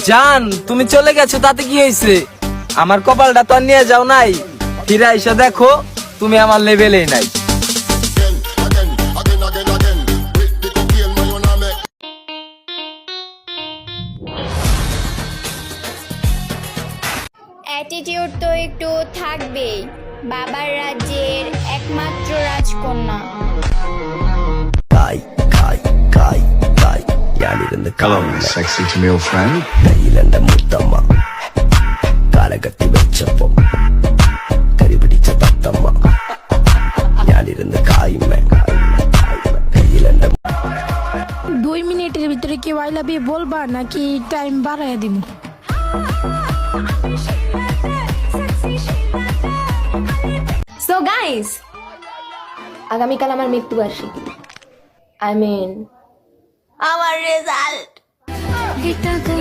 জান তুমি চলে গেছো তাতে কি হয়েছে? আমার কপালটা তো আর নিয়ে যাও নাই, ফিরে এসে দেখো তুমি আমার লেভেলেই নাই। অ্যাটিটিউড তো একটু থাকবেই, বাবার রাজ্যের একমাত্র রাজকন্যা। Hello, sexy Tamil friend. দুই মিনিটের ভিতরে কি আই লাভ ইউ বলবা নাকি টাইম বাড়াইয়া দিব? সো গাইস, আগামীকাল আমার মৃত্যুবার্ষিকী, আই মিন আমার রেজাল্ট।